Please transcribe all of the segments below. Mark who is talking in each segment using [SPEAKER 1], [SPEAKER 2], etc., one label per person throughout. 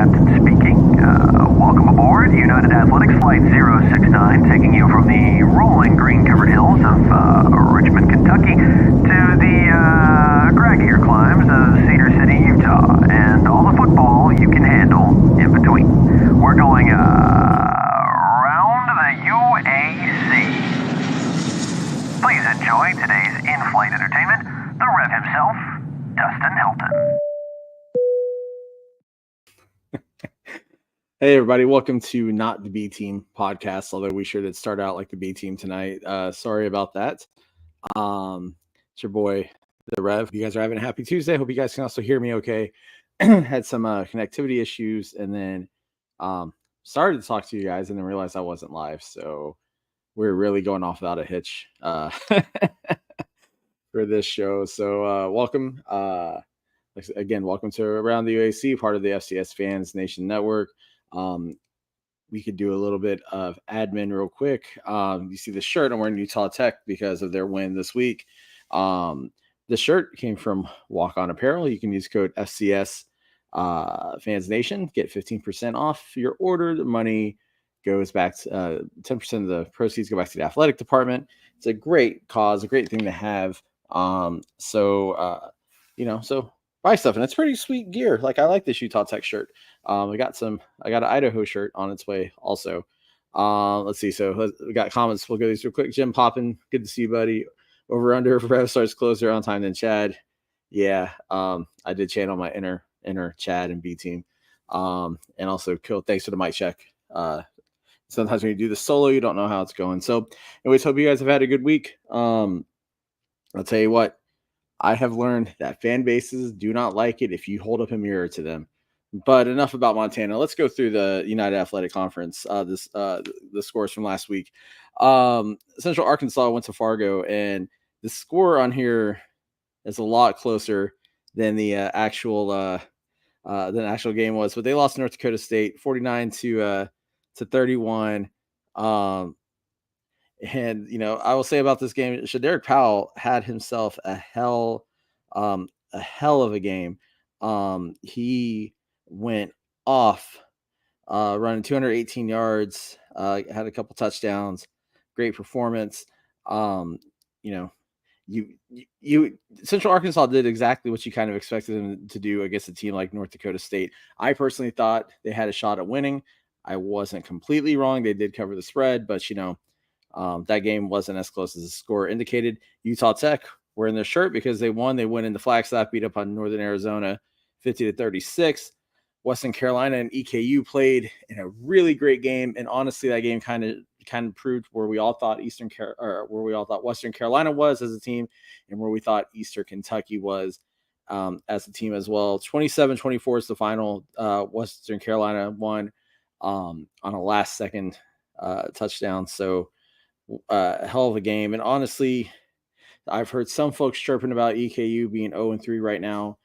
[SPEAKER 1] captain speaking. Welcome aboard United Athletics Flight 069, taking you from the rolling green-covered hills of Richmond, Kentucky, to the craggier climbs of Cedar City, Utah, and all the football you can handle in between. We're going around the UAC. Please enjoy today's in-flight entertainment, the Rev himself, Dustin Hilton.
[SPEAKER 2] Hey everybody, welcome to Not the B Team podcast, although we sure did start out like the B Team tonight. Sorry about that. It's your boy, the Rev. You guys are having a happy Tuesday. Hope you guys can also hear me okay. Had some connectivity issues and then started to talk to you guys and then realized I wasn't live. So we're really going off without a hitch for this show. So welcome. Again, welcome to Around the UAC, part of the FCS Fans Nation Network. We could do a little bit of admin real quick. You see the shirt I'm wearing, Utah Tech, because of their win this week. The shirt came from Walk On Apparel. You can use code FCS Fans Nation, get 15% off your order. The money goes back to 10% of the proceeds go back to the athletic department. It's a great cause, a great thing to have. So buy stuff, and it's pretty sweet gear. Like, I like this Utah Tech shirt. I got an Idaho shirt on its way also. Let's see. So we got comments. We'll go these real quick. Jim Poppin, good to see you, buddy. Over under Rev starts closer on time than Chad. Yeah, I did channel my inner Chad and B Team. And also, cool. Thanks for the mic check. Sometimes when you do the solo, you don't know how it's going. So, anyways, hope you guys have had a good week. I'll tell you what. I have learned that fan bases do not like it if you hold up a mirror to them. But enough about Montana. Let's go through the United Athletic Conference. The scores from last week. Central Arkansas went to Fargo, and the score on here is a lot closer than the actual game was. But they lost to North Dakota State 49 to 31. And, I will say about this game, Shaderick Powell had himself a hell of a game. He went off running 218 yards, had a couple touchdowns, great performance. You Central Arkansas did exactly what you kind of expected them to do against a team like North Dakota State. I personally thought they had a shot at winning. I wasn't completely wrong. They did cover the spread, but that game wasn't as close as the score indicated. Utah Tech were in their shirt because they won. They went into Flagstaff, beat up on Northern Arizona 50-36. Western Carolina and EKU played in a really great game, and honestly, that game kind of proved where we all thought Western Carolina was as a team, and where we thought Eastern Kentucky was as a team as well. 27-24 is the final. Western Carolina won on a last-second touchdown. So. Hell of a game. And honestly, I've heard some folks chirping about EKU being 0-3 right now,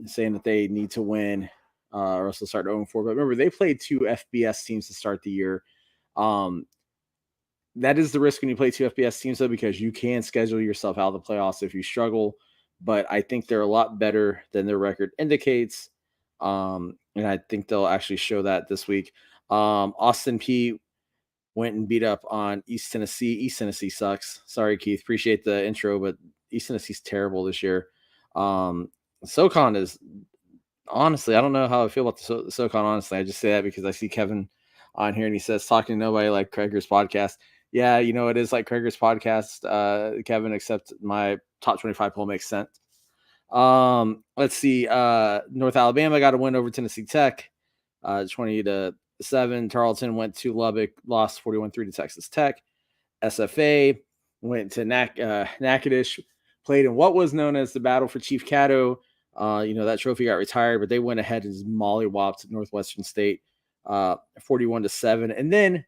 [SPEAKER 2] saying that they need to win or else they'll start 0-4. But remember, they played two FBS teams to start the year. That is the risk when you play two FBS teams, though, because you can schedule yourself out of the playoffs if you struggle. But I think they're a lot better than their record indicates. And I think they'll actually show that this week. Austin Peay went and beat up on East Tennessee. East Tennessee sucks. Sorry, Keith. Appreciate the intro, but East Tennessee's terrible this year. SoCon is, honestly, I don't know how I feel about the SoCon, honestly. I just say that because I see Kevin on here, and he says, talking to nobody like Krager's podcast. Yeah, it is like Krager's podcast, Kevin, except my top 25 poll makes sense. Let's see. North Alabama got a win over Tennessee Tech, 20-7. Tarleton went to Lubbock, lost 41-3 to Texas Tech. SFA went to Natchitoches, played in what was known as the Battle for Chief Caddo. That trophy got retired, but they went ahead and mollywopped Northwestern State 41-7. And then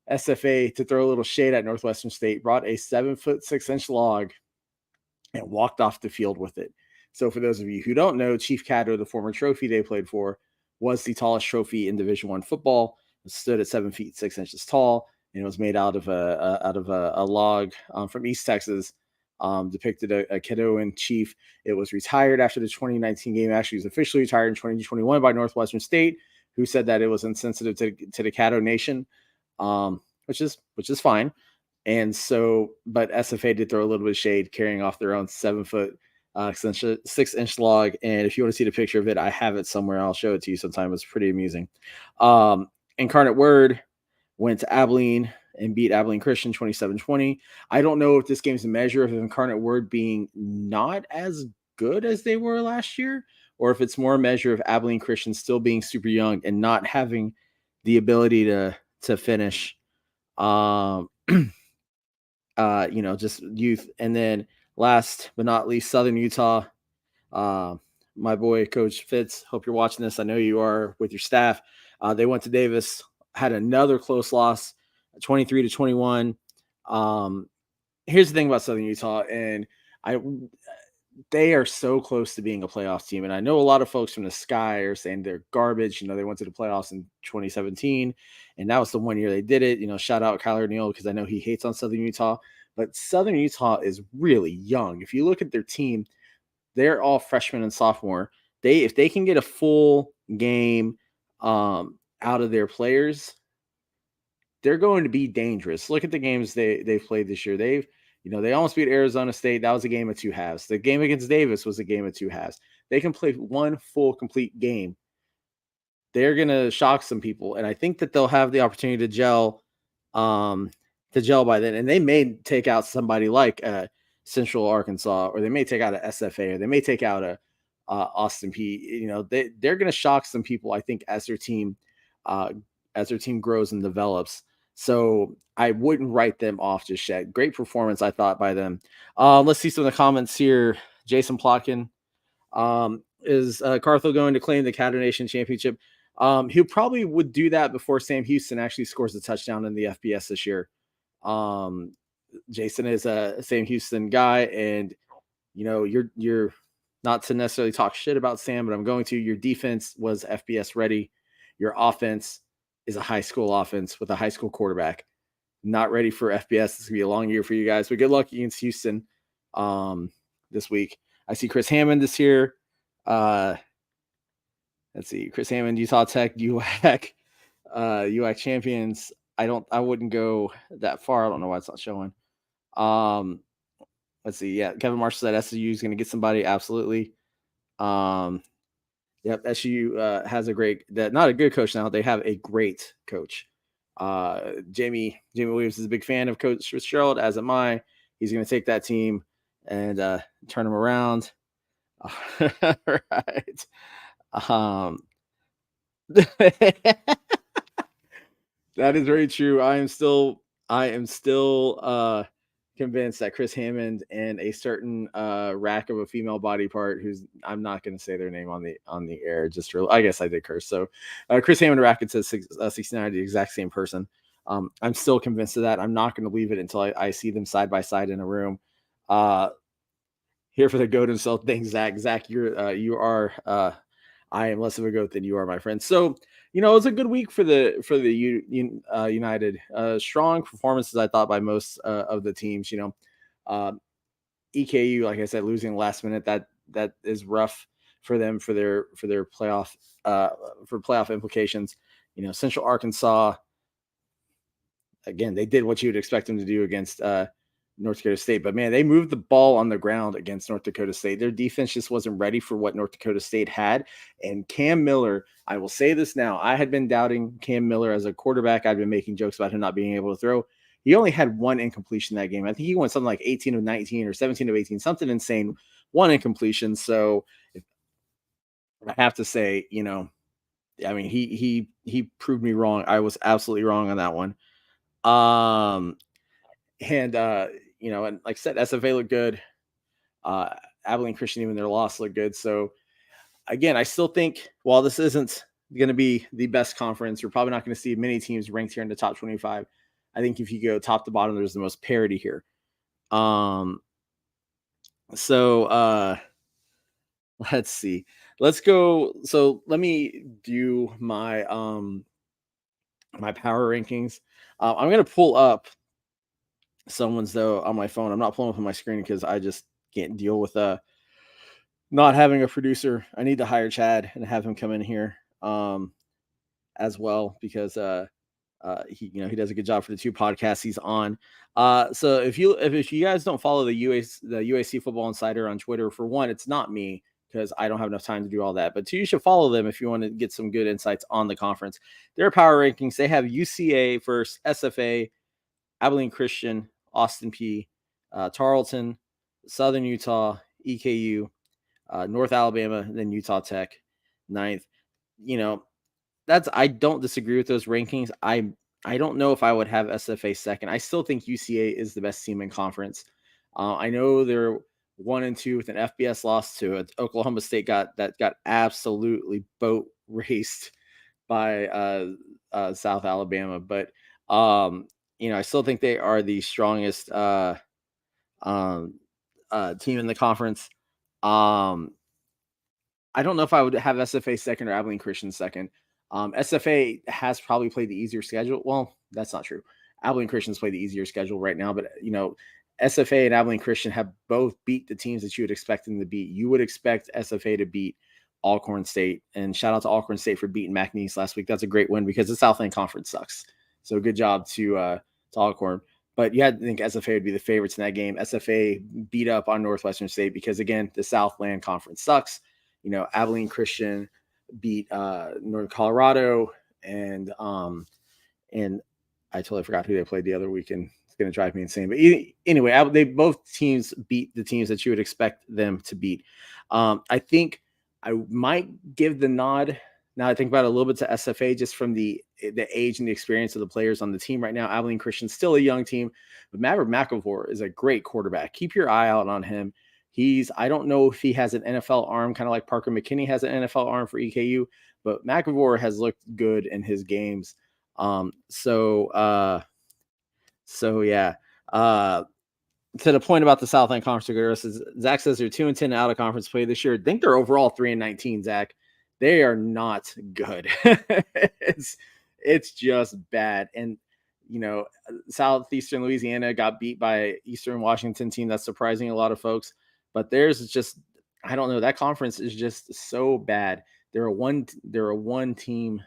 [SPEAKER 2] SFA, to throw a little shade at Northwestern State, brought a 7'6" log and walked off the field with it. So for those of you who don't know, Chief Caddo, the former trophy they played for, was the tallest trophy in Division I football. It stood at 7 feet 6 inches tall, and it was made out of a log from East Texas. depicted a Caddoan chief. It was retired after the 2019 game. Actually, it was officially retired in 2021 by Northwestern State, who said that it was insensitive to the Caddo Nation, which is fine. And so, but SFA did throw a little bit of shade, carrying off their own 7-foot, 6-inch log. And if you want to see the picture of it, I have it somewhere. I'll show it to you sometime. It's pretty amusing. Incarnate Word went to Abilene and beat Abilene Christian 27-20. I don't know if this game's a measure of Incarnate Word being not as good as they were last year, or if it's more a measure of Abilene Christian still being super young and not having the ability to finish. Just youth. And then last but not least, Southern Utah. My boy, Coach Fitz, hope you're watching this. I know you are with your staff. They went to Davis, had another close loss, 23-21. Here's the thing about Southern Utah, and they are so close to being a playoff team. And I know a lot of folks from the Sky are saying they're garbage. They went to the playoffs in 2017, and that was the one year they did it. Shout out Kyler Neal, because I know he hates on Southern Utah. But Southern Utah is really young. If you look at their team, they're all freshmen and sophomore. If they can get a full game out of their players, they're going to be dangerous. Look at the games they've played this year. They almost beat Arizona State. That was a game of two halves. The game against Davis was a game of two halves. They can play one full, complete game. They're going to shock some people, and I think that they'll have the opportunity to gel by then. And they may take out somebody like Central Arkansas, or they may take out a SFA, or they may take out a Austin P. They're going to shock some people, I think, as their team grows and develops. So I wouldn't write them off just yet. Great performance, I thought, by them. Let's see some of the comments here. Jason Plotkin. Is Carthel going to claim the Caddo Nation championship? He probably would do that before Sam Houston actually scores a touchdown in the FBS this year. Jason is a Sam Houston guy, and you're not to necessarily talk shit about Sam, but I'm going to. Your defense was FBS ready. Your offense is a high school offense with a high school quarterback. Not ready for FBS. It's gonna be a long year for you guys, but good luck against Houston this week. I see Chris Hammond this year. Let's see, Chris Hammond, Utah Tech, UAC champions. I wouldn't go that far. I don't know why it's not showing. Let's see. Yeah, Kevin Marshall said SU is going to get somebody. Absolutely. Yep, SU has not a good coach now. They have a great coach. Jamie Williams is a big fan of Coach Fitzgerald, as am I. He's going to take that team and turn them around. Right. That is very true. I am still convinced that Chris Hammond and a certain rack of a female body part, who's, I'm not going to say their name on the air, I guess I did curse. So Chris Hammond and Rackett says 69 are the exact same person. I'm still convinced of that. I'm not going to leave it until I see them side by side in a room. Here for the goat himself. Thanks, Zach. Zach, you are I am less of a goat than you are, my friend. So, it was a good week for the United. Strong performances, I thought, by most of the teams. EKU, like I said, losing last minute, that is rough for them for their playoff for playoff implications. Central Arkansas, again, they did what you would expect them to do against North Dakota State, but man, they moved the ball on the ground against North Dakota State. Their defense just wasn't ready for what North Dakota State had. And Cam Miller, I will say this now, I had been doubting Cam Miller as a quarterback. I'd been making jokes about him not being able to throw. He only had one incompletion that game. I think he went something like 18 of 19 or 17 of 18, something insane, one incompletion. So I have to say, he proved me wrong. I was absolutely wrong on that one. And like I said, SFA looked good. Abilene Christian, even their loss, looked good. So again, I still think while this isn't going to be the best conference, you're probably not going to see many teams ranked here in the top 25. I think if you go top to bottom, there's the most parity here. So let's see. Let's go. So let me do my my power rankings. I'm going to pull up someone's though on my phone. I'm not pulling up on my screen because I just can't deal with not having a producer. I need to hire Chad and have him come in here as well because he he does a good job for the two podcasts he's on. So if you guys don't follow the UAC Football Insider on Twitter, for one, it's not me because I don't have enough time to do all that. But two, you should follow them if you want to get some good insights on the conference. Their power rankings, they have UCA versus SFA, Abilene Christian, Austin P, Tarleton, Southern Utah, EKU, North Alabama, and then Utah Tech, ninth. I don't disagree with those rankings. I don't know if I would have SFA second. I still think UCA is the best team in conference. I know they're 1-2 with an FBS loss to Oklahoma State got absolutely boat raced by South Alabama, but I still think they are the strongest team in the conference. I don't know if I would have SFA second or Abilene Christian second. SFA has probably played the easier schedule. Well, that's not true. Abilene Christian's played the easier schedule right now, but SFA and Abilene Christian have both beat the teams that you would expect them to beat. You would expect SFA to beat Alcorn State, and shout out to Alcorn State for beating McNeese last week. That's a great win because the Southland Conference sucks. So good job to Alcorn. But you had to think SFA would be the favorites in that game. SFA beat up on Northwestern State because, again, the Southland Conference sucks. Abilene Christian beat Northern Colorado, and I totally forgot who they played the other weekend. It's going to drive me insane. But anyway, they both teams beat the teams that you would expect them to beat. I think I might give the nod. Now I think about it a little bit to SFA just from the age and the experience of the players on the team right now. Abilene Christian's still a young team, but Maverick McElvore is a great quarterback. Keep your eye out on him. I don't know if he has an NFL arm, kind of like Parker McKinney has an NFL arm for EKU, but McElvore has looked good in his games. So yeah. To the point about the Southland Conference, Zach says they're 2-10 out of conference play this year. I think they're overall 3-19, Zach. They are not good. It's just bad. And, Southeastern Louisiana got beat by Eastern Washington team. That's surprising a lot of folks. But there's just, I don't know. That conference is just so bad. They're a one team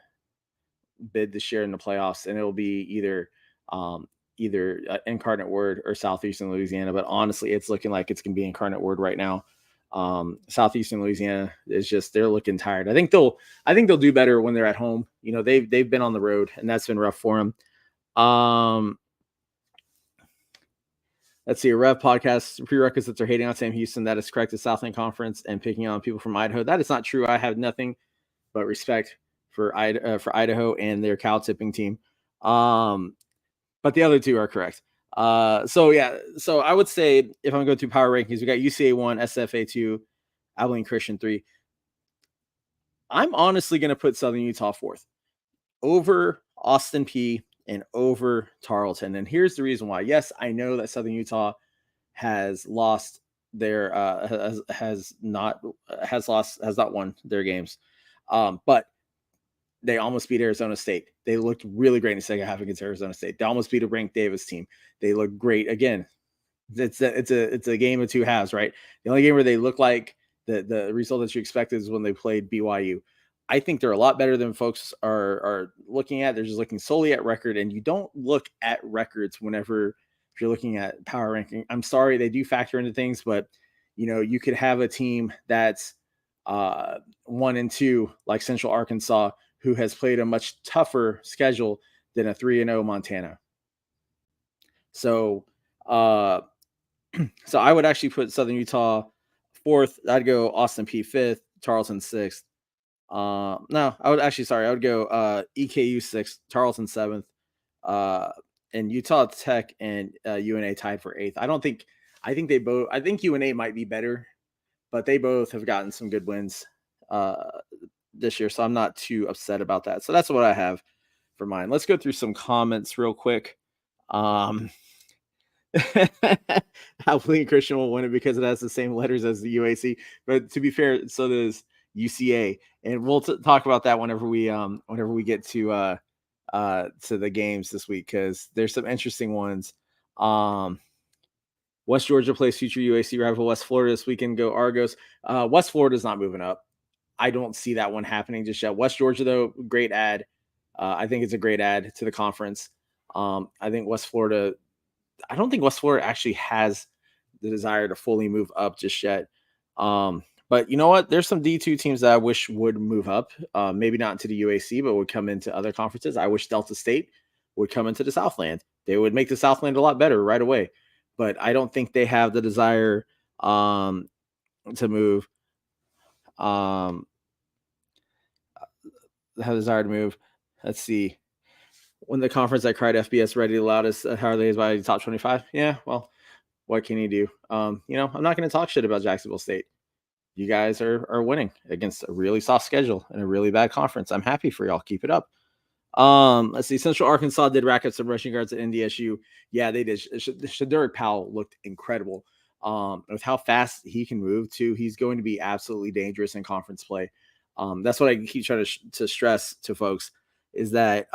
[SPEAKER 2] bid this year in the playoffs, and it'll be either Incarnate Word or Southeastern Louisiana. But honestly, it's looking like it's going to be Incarnate Word right now. Southeastern Louisiana is just, they're looking tired. I think they'll do better when they're at home. They've been on the road, and that's been rough for them. Let's see, a Rev podcast prerequisites are hating on Sam Houston. That is correct. The Southland Conference and picking on people from Idaho. That is not true. I have nothing but respect for Idaho and their cow tipping team. But the other two are correct. So I would say if I'm going through power rankings, we got UCA 1, SFA 2, Abilene Christian 3. I'm honestly going to put Southern Utah 4th over Austin P and over Tarleton. And here's the reason why. Yes, I know that Southern Utah has lost their has not won their games. But they almost beat Arizona State. They looked really great in the second half against Arizona State. They almost beat a ranked Davis team. They look great again. It's a game of two halves, right? The only game where they look like the result that you expected is when they played BYU. I think they're a lot better than folks are looking at. They're just looking solely at record, and you don't look at records whenever if you're looking at power ranking. I'm sorry, they do factor into things, but you could have a team that's 1-2 like Central Arkansas, who has played a much tougher schedule than a 3-0 Montana. So I would actually put Southern Utah 4th. I'd go Austin P 5th, Tarleton 6th. I would go EKU 6th, Tarleton 7th, and Utah Tech and UNA tied for 8th. I think UNA might be better, but they both have gotten some good wins this year, so I'm not too upset about that. So that's what I have for mine. Let's go through some comments real quick. Abilene Christian will win it because it has the same letters as the UAC, but to be fair, so does UCA, and we'll talk about that whenever we get to the games this week, because there's some interesting ones. West Georgia plays future UAC rival West Florida this weekend. Go Argos. West Florida's not moving up. I don't see that one happening just yet. West Georgia, though, great ad. I think it's a great ad to the conference. I think West Florida, I don't think West Florida actually has the desire to fully move up just yet. But you know what? There's some D2 teams that I wish would move up. Maybe not into the UAC, but would come into other conferences. I wish Delta State would come into the Southland. They would make the Southland a lot better right away. But I don't think they have the desire to move. Have the desire to move. Let's see. When the conference I cried FBS ready the loudest, how are they by the top 25? Yeah, well, what can you do? I'm not going to talk shit about Jacksonville State. You guys are winning against a really soft schedule and a really bad conference. I'm happy for y'all. Keep it up. Let's see. Central Arkansas did rack up some rushing guards at NDSU. Yeah, they did. Shaduric Powell looked incredible. With how fast he can move too, he's going to be absolutely dangerous in conference play. That's what I keep trying to stress to folks is that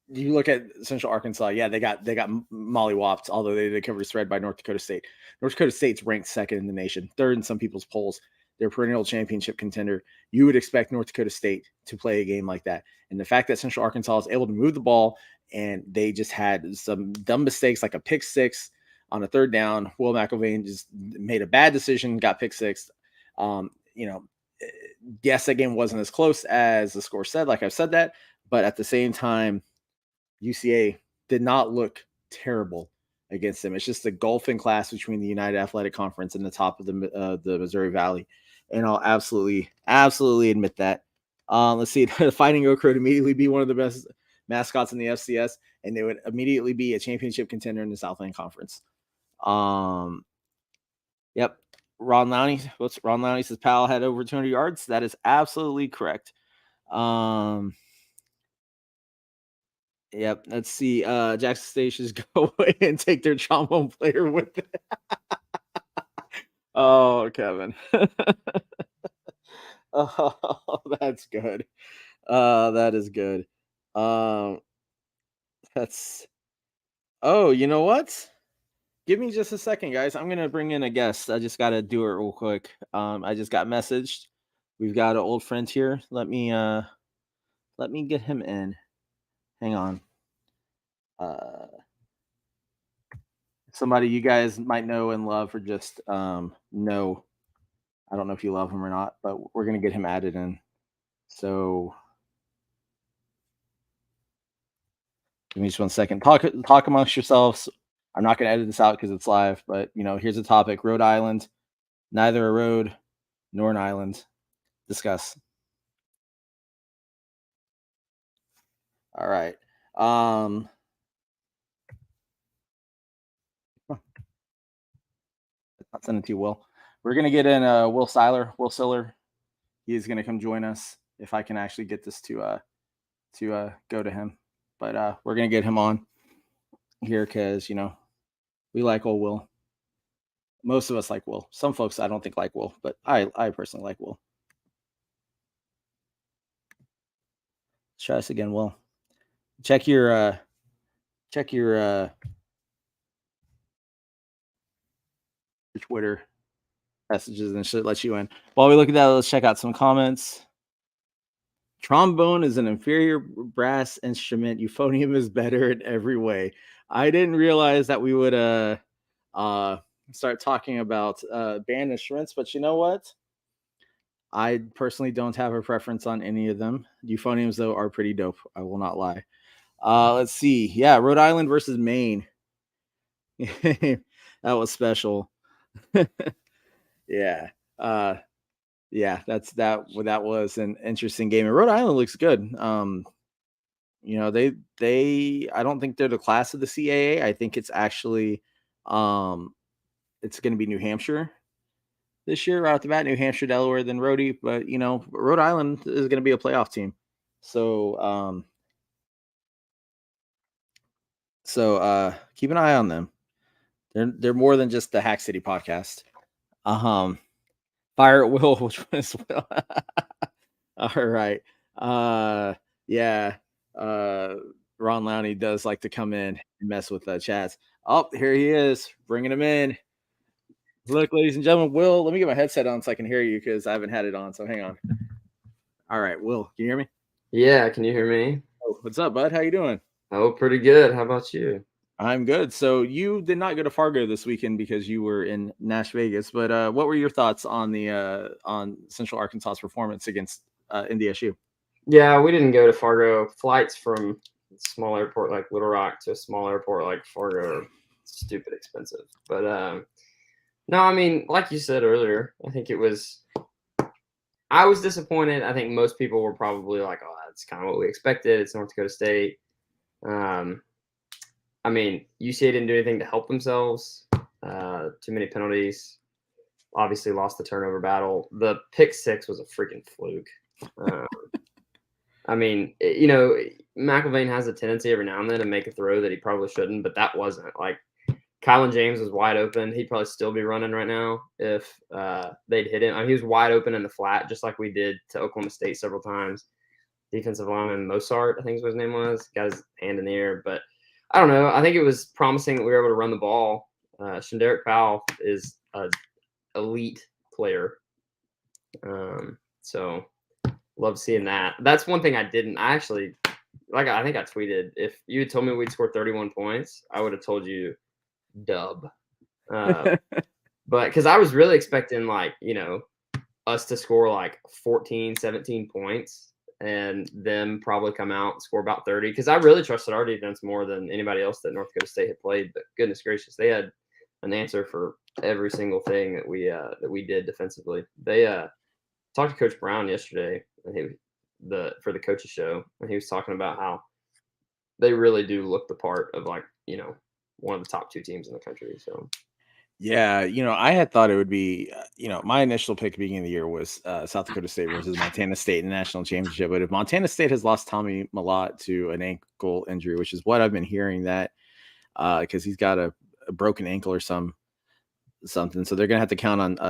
[SPEAKER 2] you look at Central Arkansas, yeah, they got mollywopped, although they covered the spread by North Dakota State. North Dakota State's ranked second in the nation, third in some people's polls. They're a perennial championship contender. You would expect North Dakota State to play a game like that. And the fact that Central Arkansas is able to move the ball and they just had some dumb mistakes like a pick six on a third down. Will McElvain just made a bad decision, got pick six. Yes, that game wasn't as close as the score said, like I've said that, but at the same time, UCA did not look terrible against them. It's just a gulfing class between the United Athletic Conference and the top of the Missouri Valley. And I'll absolutely admit that. Let's see. The Fighting Oak would immediately be one of the best mascots in the FCS, and they would immediately be a championship contender in the Southland Conference. Yep. Ron Lowney says Powell had over 200 yards. That is absolutely correct. Yep. Let's see. Jackson State should go away and take their trombone player with them. Oh, Kevin. Oh, that's good. That is good. That's. Oh, you know what? Give me just a second, guys. I'm gonna bring in a guest. I just gotta do it real quick. I just got messaged. We've got an old friend here. Let me get him in. Hang on. Somebody you guys might know and love or just know. I don't know if you love him or not, but we're gonna get him added in. So give me just 1 second. Talk amongst yourselves. I'm not gonna edit this out because it's live, but here's a topic: Rhode Island, neither a road nor an island. Discuss. All right. I'll send it to you, Will. We're gonna get in Will Siller. He's gonna come join us if I can actually get this to go to him. But we're gonna get him on here because we like old Will. Most of us like Will. Some folks I don't think like Will, but I personally like Will. Let's try this again, Will. Check your Twitter messages and should let you in. While we look at that, let's check out some comments. Trombone is an inferior brass instrument. Euphonium is better in every way. I didn't realize that we would start talking about band instruments, but you know what? I personally don't have a preference on any of them. Euphoniums, though, are pretty dope. I will not lie. Let's see. Yeah, Rhode Island versus Maine. That was special. Yeah. Yeah, that was an interesting game. And Rhode Island looks good. They I don't think they're the class of the CAA. I think it's actually it's going to be New Hampshire this year right off the bat. New Hampshire, Delaware, then Rhody. But Rhode Island is going to be a playoff team. So keep an eye on them. They're more than just the Hack City podcast. Fire at Will, which one is Will? All right. Yeah. Ron Lowney does like to come in and mess with chats. Oh, here he is, bringing him in. Look, ladies and gentlemen, Will, let me get my headset on so I can hear you because I haven't had it on. So hang on. All right, Will, can you hear me?
[SPEAKER 3] Yeah, can you hear me?
[SPEAKER 2] Oh, what's up, bud? How you doing?
[SPEAKER 3] Oh, pretty good. How about you?
[SPEAKER 2] I'm good. So you did not go to Fargo this weekend because you were in Nash Vegas, but what were your thoughts on the on Central Arkansas's performance against NDSU?
[SPEAKER 3] Yeah, we didn't go to Fargo. Flights from a small airport like Little Rock to a small airport like Fargo are stupid expensive. But no, I mean, like you said earlier, I was disappointed. I think most people were probably like, oh, that's kind of what we expected. It's North Dakota State. I mean, UCA didn't do anything to help themselves. Too many penalties. Obviously lost the turnover battle. The pick six was a freaking fluke. I mean, McIlvain has a tendency every now and then to make a throw that he probably shouldn't, but that wasn't. Like, Kylan James was wide open. He'd probably still be running right now if they'd hit him. I mean, he was wide open in the flat, just like we did to Oklahoma State several times. Defensive lineman Mozart, I think is what his name was. Got his hand in the air, but I don't know. I think it was promising that we were able to run the ball. Shenderick Powell is an elite player. So love seeing that. That's one thing I didn't. I think I tweeted, if you had told me we'd score 31 points, I would have told you dub. But because I was really expecting us to score like 14, 17 points and them probably come out and score about 30. Because I really trusted our defense more than anybody else that North Dakota State had played. But goodness gracious, they had an answer for every single thing that we did defensively. They talked to Coach Brown yesterday, and for the coaches show, and he was talking about how they really do look the part of one of the top two teams in the country. So.
[SPEAKER 2] Yeah, I had thought it would be, my initial pick at the beginning of the year was South Dakota State versus Montana State in the national championship. But if Montana State has lost Tommy Malott to an ankle injury, which is what I've been hearing, that because he's got a broken ankle or something, so they're gonna have to count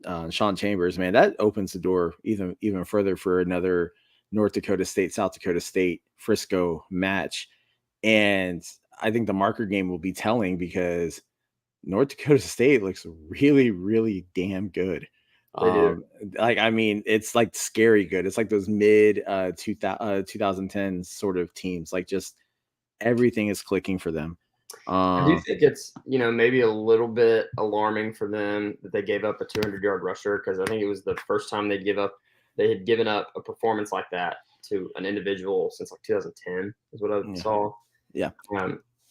[SPEAKER 2] on Sean Chambers. Man, that opens the door even further for another North Dakota State, South Dakota State, Frisco match. And I think the marker game will be telling because North Dakota State looks really, really damn good. It's like scary good. It's like those mid 2010s sort of teams. Like, just everything is clicking for them.
[SPEAKER 3] I do think it's maybe a little bit alarming for them that they gave up a 200-yard rusher, because I think it was the first time they had given up a performance like that to an individual since like 2010 is what I saw.
[SPEAKER 2] Yeah.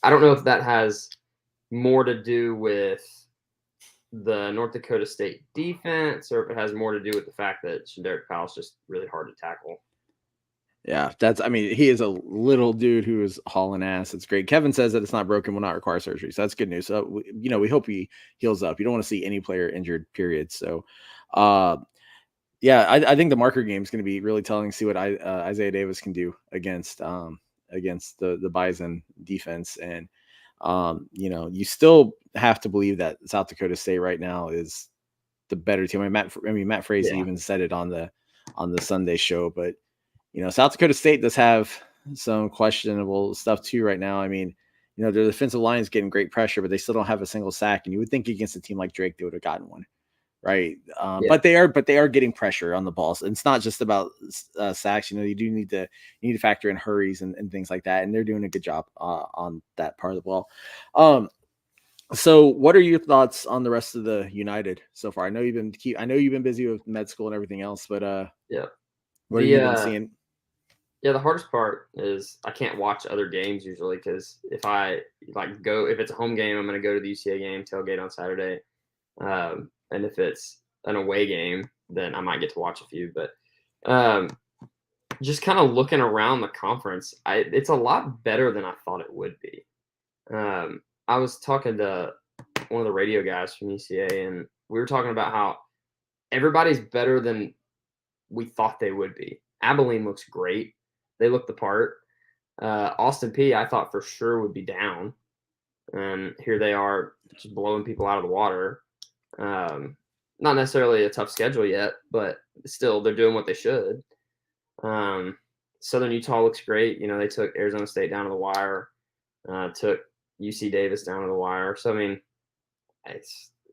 [SPEAKER 3] I don't know if that has more to do with the North Dakota State defense or if it has more to do with the fact that Shenderick Powell's just really hard to tackle.
[SPEAKER 2] Yeah, he is a little dude who is hauling ass. It's great. Kevin says that it's not broken, will not require surgery. So that's good news. So, we hope he heals up. You don't want to see any player injured, period. So, yeah, I think the marker game is going to be really telling. See what Isaiah Davis can do against the Bison defense. And, you still have to believe that South Dakota State right now is the better team. Matt Frazee even said it on the Sunday show, but South Dakota State does have some questionable stuff too right now. I mean, their defensive line is getting great pressure, but they still don't have a single sack. And you would think against a team like Drake, they would have gotten one, right? But they are getting pressure on the balls. It's not just about sacks. You need to factor in hurries and things like that. And they're doing a good job on that part of the ball. So what are your thoughts on the rest of the United so far? I know you've been busy with med school and everything else, but what have you been seeing?
[SPEAKER 3] Yeah, the hardest part is I can't watch other games usually, because if it's a home game, I'm going to go to the UCA game, tailgate on Saturday. And if it's an away game, then I might get to watch a few. But just kind of looking around the conference, it's a lot better than I thought it would be. I was talking to one of the radio guys from UCA, and we were talking about how everybody's better than we thought they would be. Abilene looks great. They look the part. Austin P, I thought for sure would be down. And here they are just blowing people out of the water. Not necessarily a tough schedule yet, but still they're doing what they should. Southern Utah looks great. You know, they took Arizona State down to the wire, took UC Davis down to the wire. So I mean,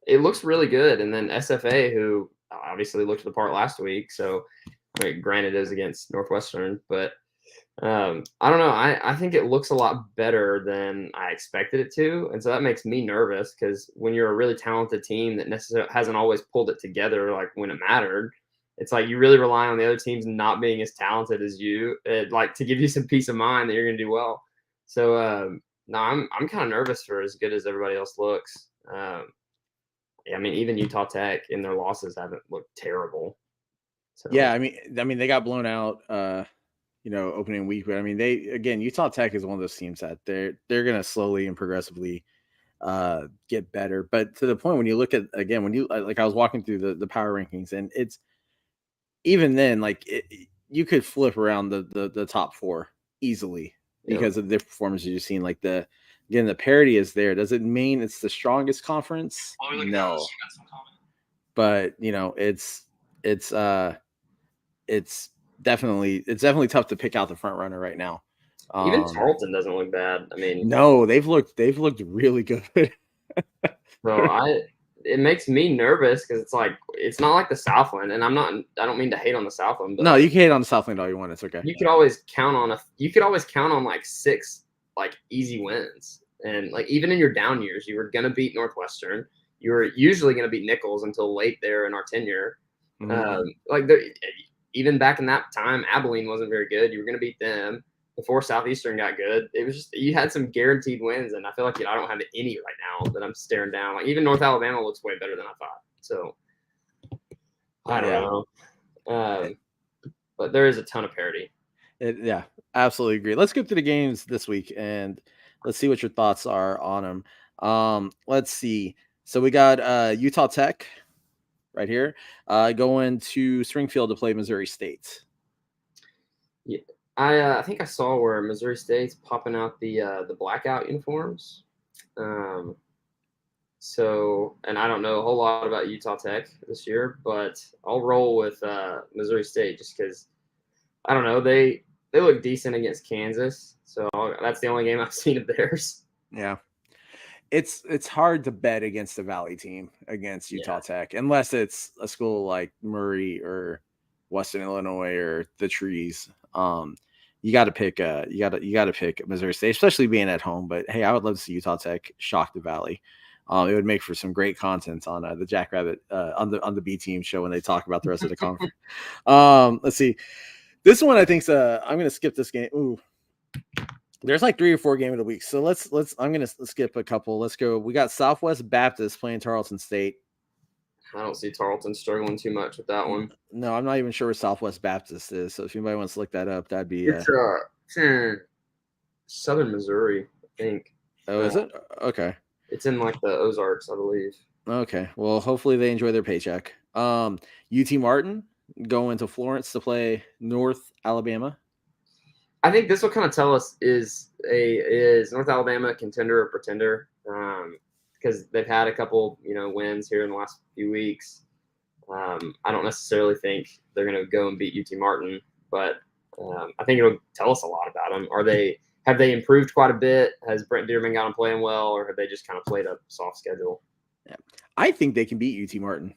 [SPEAKER 3] it looks really good. And then SFA, who obviously looked the part last week. So I mean, granted, it was against Northwestern, but I don't know. I think it looks a lot better than I expected it to, and so that makes me nervous because when you're a really talented team that necessarily hasn't always pulled it together, like when it mattered, it's like you really rely on the other teams not being as talented as you, like to give you some peace of mind that you're going to do well. So no, I'm kind of nervous for as good as everybody else looks. I mean, even Utah Tech in their losses haven't looked terrible. So.
[SPEAKER 2] Yeah, I mean, they got blown out, opening week, but I mean, Utah Tech is one of those teams that they're going to slowly and progressively get better. But to the point when you look at again, when you like, I was walking through the power rankings, and it's even then like you could flip around the top four easily because of the performances you've seen. Like the parity is there. Does it mean it's the strongest conference? No, but it's definitely tough to pick out the front runner right now.
[SPEAKER 3] Even Tarleton doesn't look bad. I mean,
[SPEAKER 2] no, they've looked really good.
[SPEAKER 3] So it makes me nervous because it's not like the Southland, and I don't mean to hate on the Southland, but
[SPEAKER 2] no, you can hate on the Southland all you want. It's okay.
[SPEAKER 3] You could always count on like 6 like easy wins, and like even in your down years, you were gonna beat Northwestern. You were usually gonna beat Nichols until late there in our tenure. Mm-hmm. Even back in that time, Abilene wasn't very good. You were gonna beat them before Southeastern got good. It was just you had some guaranteed wins, and I feel like I don't have any right now that I'm staring down. Like even North Alabama looks way better than I thought. So I don't know, but there is a ton of parity.
[SPEAKER 2] Yeah, absolutely agree. Let's get to the games this week and let's see what your thoughts are on them. Let's see. So we got Utah Tech right here going to Springfield to play Missouri State.
[SPEAKER 3] Yeah. I think I saw where Missouri State's popping out the blackout uniforms. So, and I don't know a whole lot about Utah Tech this year, but I'll roll with Missouri State just because I don't know they look decent against Kansas. So that's the only game I've seen of theirs.
[SPEAKER 2] Yeah, it's hard to bet against a Valley team against Utah Tech unless it's a school like Murray or Western Illinois or the Trees. You got to pick Missouri State, especially being at home. But hey, I would love to see Utah Tech shock the Valley. It would make for some great content on the Jackrabbit on the B team show when they talk about the rest of the conference. Let's see. This one I think's I'm going to skip this game. Ooh, there's like 3 or 4 game of the week, so I'm going to skip a couple. Let's go. We got Southwest Baptist playing Tarleton State.
[SPEAKER 3] I don't see Tarleton struggling too much with that one.
[SPEAKER 2] No, I'm not even sure where Southwest Baptist is. So if anybody wants to look that up, that'd be.
[SPEAKER 3] It's Southern Missouri, I think.
[SPEAKER 2] Oh, is it? Okay.
[SPEAKER 3] It's in like the Ozarks, I believe.
[SPEAKER 2] Okay. Well, hopefully they enjoy their paycheck. UT Martin going to Florence to play North Alabama.
[SPEAKER 3] I think this will kind of tell us is North Alabama a contender or pretender? Because they've had a couple, wins here in the last few weeks. I don't necessarily think they're going to go and beat UT Martin, but I think it'll tell us a lot about them. Have they improved quite a bit? Has Brent Dearman got them playing well, or have they just kind of played a soft schedule?
[SPEAKER 2] Yeah. I think they can beat UT Martin.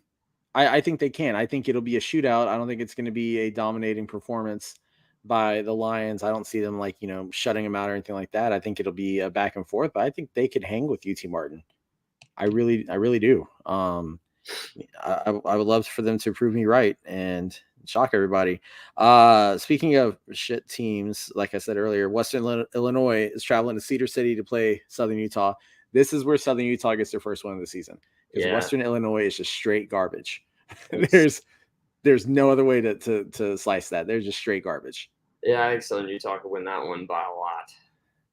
[SPEAKER 2] I think they can. I think it'll be a shootout. I don't think it's going to be a dominating performance by the Lions. I don't see them shutting them out or anything like that. I think it'll be a back and forth, but I think they could hang with UT Martin. I really do. I would love for them to prove me right and shock everybody. Speaking of shit teams, like I said earlier, Western Illinois is traveling to Cedar City to play Southern Utah. This is where Southern Utah gets their first win of the season because Western Illinois is just straight garbage. There's no other way to slice that. They're just straight garbage.
[SPEAKER 3] Yeah, I think Southern Utah could win that one by a lot.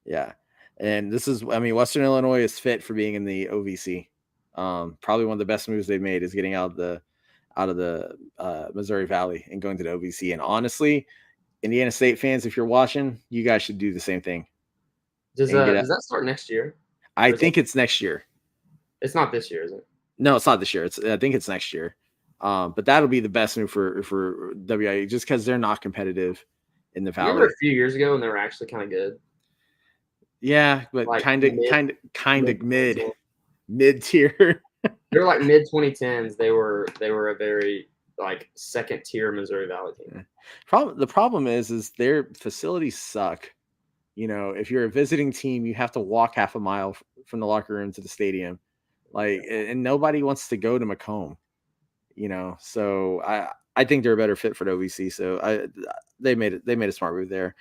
[SPEAKER 2] Yeah. And Western Illinois is fit for being in the OVC. Probably one of the best moves they've made is getting out of the Missouri Valley and going to the OVC. And honestly, Indiana State fans, if you're watching, you guys should do the same thing.
[SPEAKER 3] Does that start next year?
[SPEAKER 2] I think it's next year.
[SPEAKER 3] It's not this year, is it?
[SPEAKER 2] No, it's not this year. I think it's next year. But that'll be the best move for WIU just because they're not competitive in the
[SPEAKER 3] Remember
[SPEAKER 2] Valley.
[SPEAKER 3] a few years ago when they were actually kind of good?
[SPEAKER 2] Yeah, but
[SPEAKER 3] Like
[SPEAKER 2] kind of
[SPEAKER 3] mid-
[SPEAKER 2] mid tier.
[SPEAKER 3] They were like mid 2010s. They were a very like second tier Missouri Valley team.
[SPEAKER 2] The problem is their facilities suck. You know, if you're a visiting team, you have to walk half a mile from the locker room to the stadium, like, and nobody wants to go to Macomb. You know, so I think they're a better fit for the OVC. So they made a smart move there.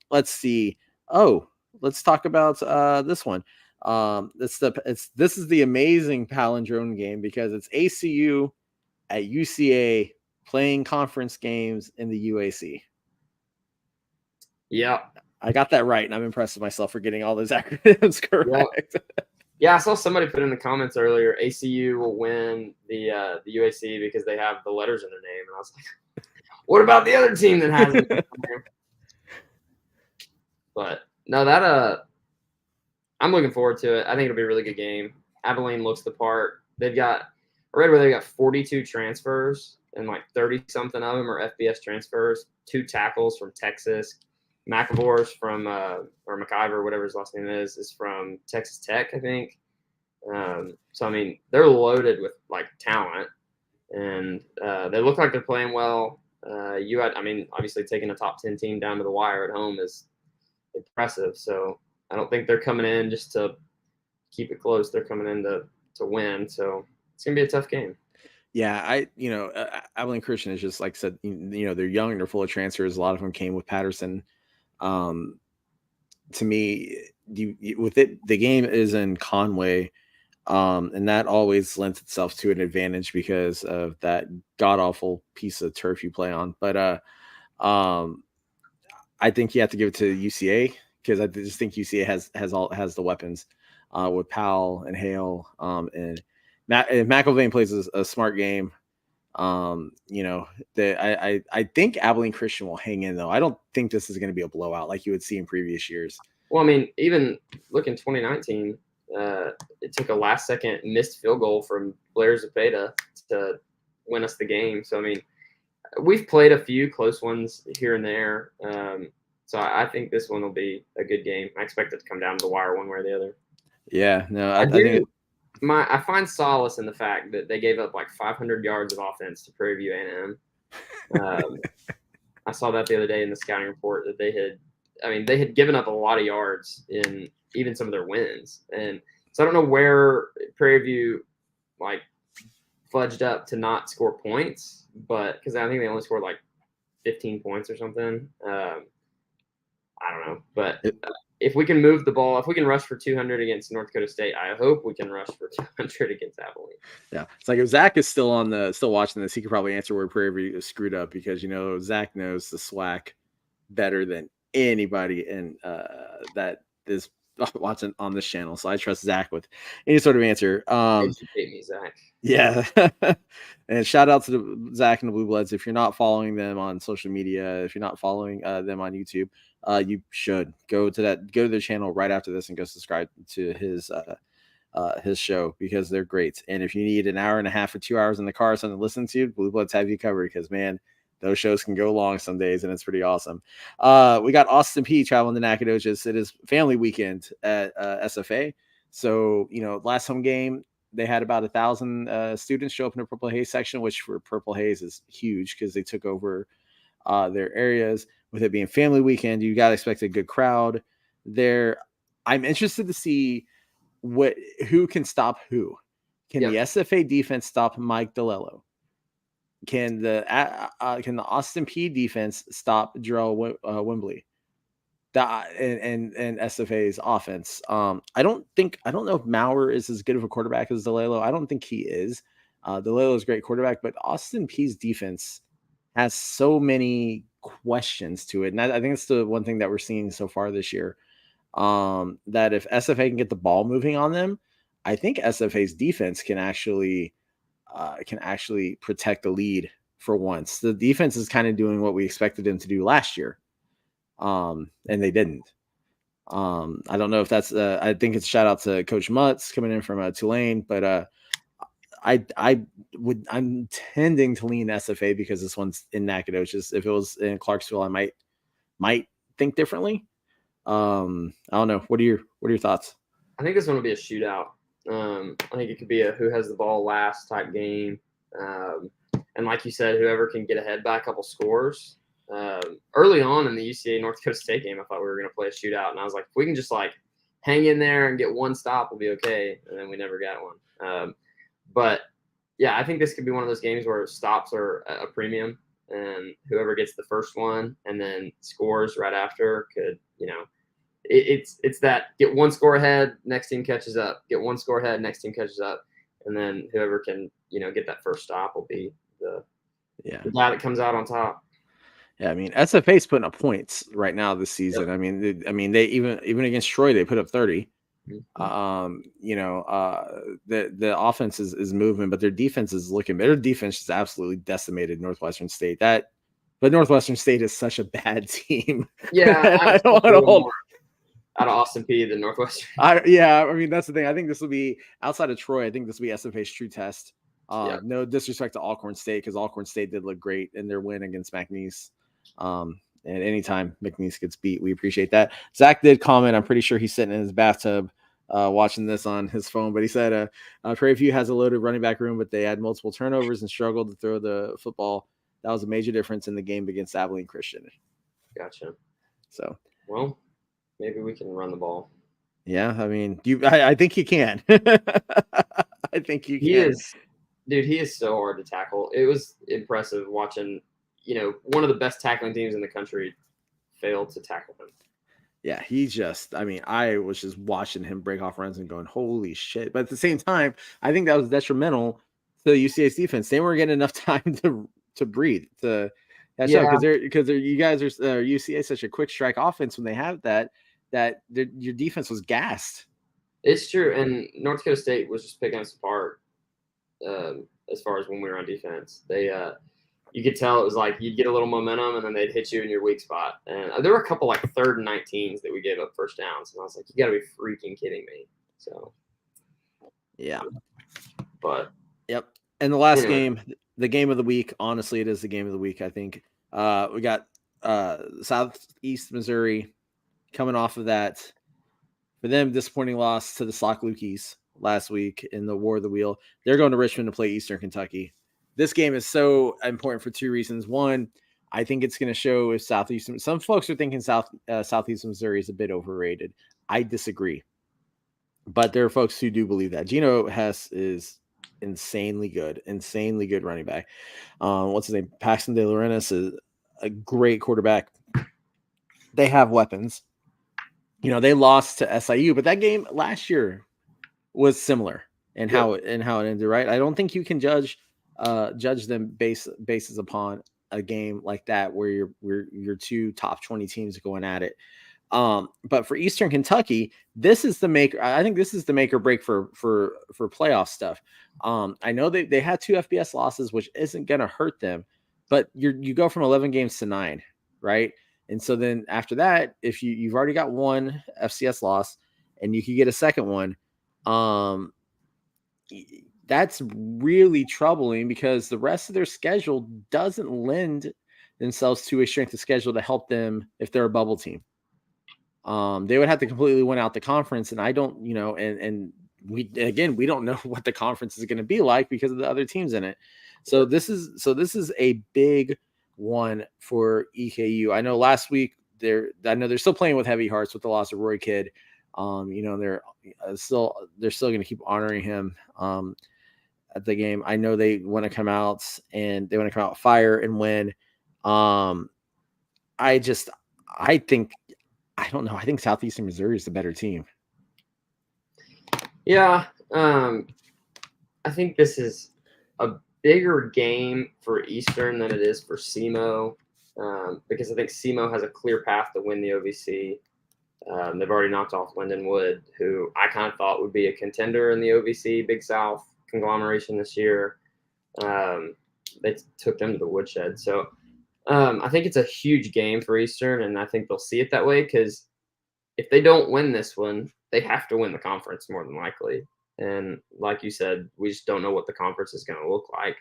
[SPEAKER 2] Let's see. Oh, let's talk about this one. This is the amazing palindrome game because it's ACU at UCA playing conference games in the UAC.
[SPEAKER 3] Yeah,
[SPEAKER 2] I got that right, and I'm impressed with myself for getting all those acronyms correct.
[SPEAKER 3] Yeah, I saw somebody put in the comments earlier, ACU will win the UAC because they have the letters in their name, and I was like, what about the other team that has it? But no, that I'm looking forward to it. I think it'll be a really good game. Abilene looks the part. I read where they got 42 transfers and like 30 something of them are FBS transfers. 2 tackles from Texas. McIvor's from or McIver, whatever his last name is from Texas Tech, I think. So I mean, they're loaded with like talent, and they look like they're playing well. I mean, obviously taking a top 10 team down to the wire at home is impressive. So I don't think they're coming in just to keep it close. They're coming in to win. So it's gonna be a tough game.
[SPEAKER 2] Yeah, Abilene Christian is just like I said, they're young and they're full of transfers. A lot of them came with Patterson. To me, the game is in Conway, and that always lends itself to an advantage because of that god awful piece of turf you play on. But I think you have to give it to UCA because I just think UCA has the weapons with Powell and Hale, and McIlvain plays a smart game. I think Abilene Christian will hang in though. I don't think this is going to be a blowout like you would see in previous years.
[SPEAKER 3] Well, I mean, even look in 2019, it took a last second missed field goal from Blair Zepeda to win us the game. So I mean, we've played a few close ones here and there. So I think this one will be a good game. I expect it to come down to the wire one way or the other.
[SPEAKER 2] Yeah, no, I think
[SPEAKER 3] I find solace in the fact that they gave up like 500 yards of offense to Prairie View A&M. I saw that the other day in the scouting report that they had given up a lot of yards in even some of their wins. And so I don't know where Prairie View like fudged up to not score points, but because I think they only scored like 15 points or something. I don't know, but if we can move the ball, if we can rush for 200 against North Dakota State, I hope we can rush for 200 against Abilene.
[SPEAKER 2] Yeah, it's like if Zach is still watching this, he could probably answer where Prairie View is screwed up because Zach knows the SWAC better than anybody in that is watching on this channel. So I trust Zach with any sort of answer.
[SPEAKER 3] Educate me, Zach.
[SPEAKER 2] Yeah. And shout out to Zach and the Blue Bloods. If you're not following them on social media, if you're not following them on YouTube, you should go to their channel right after this and go subscribe to his show because they're great. And if you need an hour and a half or 2 hours in the car or something to listen to, Blue Bloods have you covered because man, those shows can go long some days and it's pretty awesome. We got Austin P traveling to Nacogdoches. It is family weekend at SFA. So, last home game, they had about 1,000 students show up in the Purple Haze section, which for Purple Haze is huge because they took over their areas. With it being family weekend, you got to expect a good crowd there. I'm interested to see who can stop who. Can the SFA defense stop Mike DeLello? Can the Austin P defense stop Jarrell Wembley? And SFA's offense. I don't know if Maurer is as good of a quarterback as DeLello. I don't think he is. DeLello is a great quarterback, but Austin P's defense has so many questions to it. And I think it's the one thing that we're seeing so far this year. That if SFA can get the ball moving on them, I think SFA's defense can actually protect the lead for once. The defense is kind of doing what we expected them to do last year. And they didn't. I don't know if that's I think it's shout out to Coach Mutz coming in from Tulane, but I'm tending to lean SFA because this one's in Nacogdoches. If it was in Clarksville, I might might think differently. I don't know. What are your thoughts?
[SPEAKER 3] I think this one will be a shootout. I think it could be a who has the ball last type game. And like you said, whoever can get ahead by a couple scores. Early on in the UCA North Dakota State game, I thought we were going to play a shootout. And I was like, if we can just like hang in there and get one stop, we'll be okay. And then we never got one. But yeah, I think this could be one of those games where stops are a premium, and whoever gets the first one and then scores right after could, it's that get one score ahead, next team catches up, get one score ahead, next team catches up. And then whoever can, get that first stop will be the guy that comes out on top.
[SPEAKER 2] Yeah, I mean, SFA's putting up points right now this season. Yep. I mean, they even against Troy, they put up 30. Mm-hmm. The offense is moving, but their defense is looking better. Their defense is absolutely decimated Northwestern State. But Northwestern State is such a bad team.
[SPEAKER 3] Yeah,
[SPEAKER 2] I don't want to hold
[SPEAKER 3] out of Austin Peay than Northwestern.
[SPEAKER 2] I mean, that's the thing. I think this will be outside of Troy. I think this will be SFA's true test. No disrespect to Alcorn State, because Alcorn State did look great in their win against McNeese. And anytime McNeese gets beat, we appreciate that. Zach did comment. I'm pretty sure he's sitting in his bathtub watching this on his phone, but he said Prairie View has a loaded running back room, but they had multiple turnovers and struggled to throw the football. That was a major difference in the game against Abilene Christian.
[SPEAKER 3] Gotcha.
[SPEAKER 2] So,
[SPEAKER 3] well, maybe we can run the ball.
[SPEAKER 2] Yeah, I mean, I think you can. I think you can.
[SPEAKER 3] He is so hard to tackle. It was impressive watching, one of the best tackling teams in the country fail to tackle him.
[SPEAKER 2] Yeah, I was just watching him break off runs and going, holy shit. But at the same time, I think that was detrimental to UCA's defense. They weren't getting enough time to breathe, to catch up, because you guys are UCA such a quick strike offense. When they have that your defense was gassed.
[SPEAKER 3] It's true, and North Dakota State was just picking us apart as far as when we were on defense. They you could tell it was like you'd get a little momentum, and then they'd hit you in your weak spot. And there were a couple like 3rd and 19s that we gave up first downs, and I was like, you got to be freaking kidding me. So,
[SPEAKER 2] yeah.
[SPEAKER 3] But
[SPEAKER 2] yep. And the last game, the game of the week. Honestly, it is the game of the week. I think we got Southeast Missouri coming off of that. For them, disappointing loss to the Sock Lukey's last week in the War of the Wheel. They're going to Richmond to play Eastern Kentucky. This game is so important for 2 reasons. One, I think it's going to show if Southeastern. Some folks are thinking Southeast Missouri is a bit overrated. I disagree, but there are folks who do believe that. Gino Hess is insanely good running back. What's his name? Paxton De Laurentiis is a great quarterback. They have weapons. They lost to SIU, but that game last year was similar in how it ended, right? I don't think you can judge them basis upon a game like that where your 2 top 20 teams going at it. But for Eastern Kentucky, this is the make. I think this is the make or break for playoff stuff. I know they had 2 FBS losses, which isn't going to hurt them, but you go from 11 games to 9, right? And so then after that, if you've already got 1 FCS loss and you could get a second one, that's really troubling because the rest of their schedule doesn't lend themselves to a strength of schedule to help them if they're a bubble team. They would have to completely win out the conference, and I don't, and we don't know what the conference is going to be like because of the other teams in it. So this is a big one for EKU. I know last week they're still playing with heavy hearts with the loss of Roy Kidd. They're still going to keep honoring him at the game. I know they want to come out fire and win. I think Southeastern Missouri is the better team.
[SPEAKER 3] Yeah. I think this is a bigger game for Eastern than it is for SEMO, because I think SEMO has a clear path to win the OVC. They've already knocked off Lindenwood, who I kind of thought would be a contender in the OVC Big South conglomeration this year. They took them to the woodshed. So I think it's a huge game for Eastern, and I think they'll see it that way because if they don't win this one, they have to win the conference more than likely. And like you said, we just don't know what the conference is going to look like.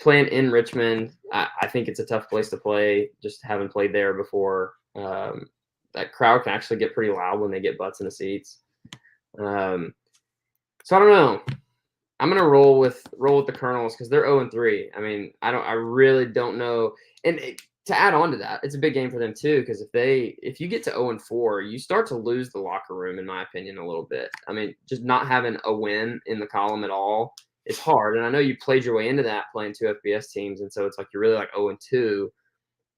[SPEAKER 3] playing in Richmond, I think it's a tough place to play. Just having played there before, that crowd can actually get pretty loud when they get butts in the seats. So I don't know. I'm gonna roll with the Colonels because they're 0-3. I mean, I really don't know. And to add on to that, it's a big game for them too because if you get to 0-4, you start to lose the locker room, in my opinion, a little bit. I mean, just not having a win in the column at all is hard. And I know you played your way into that playing 2 FBS teams, and so it's like you're really like 0-2.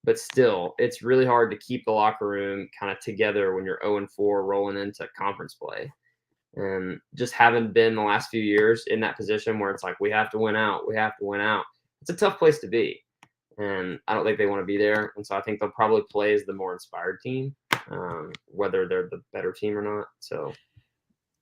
[SPEAKER 3] But still, it's really hard to keep the locker room kind of together when you're 0-4 rolling into conference play. And just having been the last few years in that position where it's like, we have to win out. It's a tough place to be. And I don't think they want to be there. And so I think they'll probably play as the more inspired team, whether they're the better team or not. So I'm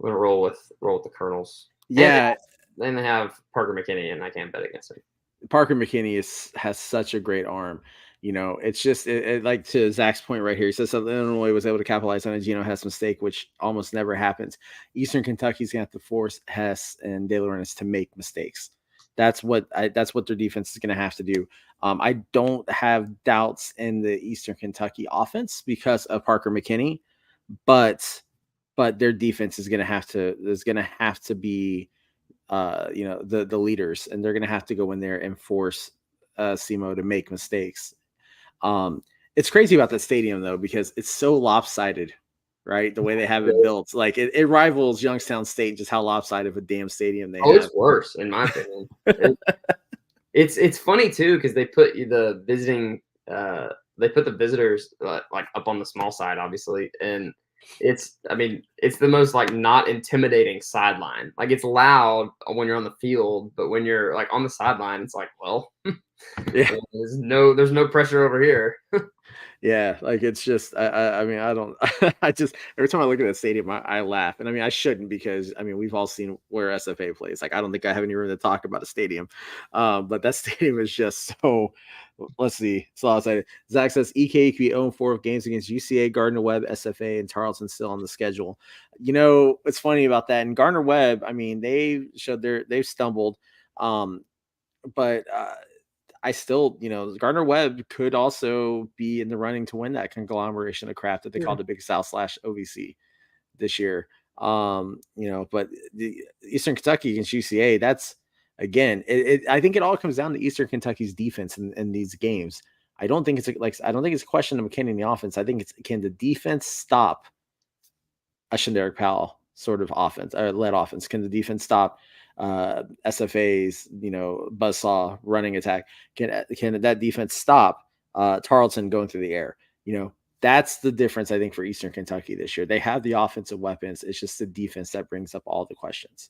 [SPEAKER 3] going to roll with the Colonels.
[SPEAKER 2] Yeah.
[SPEAKER 3] Then they have Parker McKinney, and I can't bet against him.
[SPEAKER 2] Parker McKinney has such a great arm. It's just like to Zach's point right here. He says that Illinois was able to capitalize on a Geno Hess mistake, which almost never happens. Eastern Kentucky's going to have to force Hess and De Laurentiis to make mistakes. That's what their defense is going to have to do. I don't have doubts in the Eastern Kentucky offense because of Parker McKinney, but their defense is going to have to be the leaders, and they're going to have to go in there and force SEMO to make mistakes. It's crazy about that stadium though, because it's so lopsided, right? The way they have it built, like it rivals Youngstown State, just how lopsided of a damn stadium they have.
[SPEAKER 3] It's worse in my opinion. It's funny too, because they put the visitors like up on the small side, obviously, and it's the most like not intimidating sideline. Like it's loud when you're on the field, but when you're like on the sideline, it's like, well, yeah, there's no pressure over here.
[SPEAKER 2] Yeah, like it's just I don't I just every time I look at the stadium I laugh, and I shouldn't, because we've all seen where SFA plays. Like I don't think I have any room to talk about a stadium, but that stadium is just so. Let's see. So outside Zach says EK could be 0-4 of games against UCA, Gardner Webb, SFA, and Tarleton still on the schedule. What's funny about that? And Gardner Webb, they showed they've stumbled, but I still, Gardner Webb could also be in the running to win that conglomeration of crap that they called the Big South / OVC this year. But the Eastern Kentucky against UCA, that's again, I think it all comes down to Eastern Kentucky's defense in these games. I don't think it's a question of McKinney in the offense. I think can the defense stop a Shanderick Powell sort of offense or led offense? Can the defense stop SFA's buzzsaw running attack? Can that defense stop Tarleton going through the air? That's the difference, I think, for Eastern Kentucky this year. They have the offensive weapons. It's just the defense that brings up all the questions.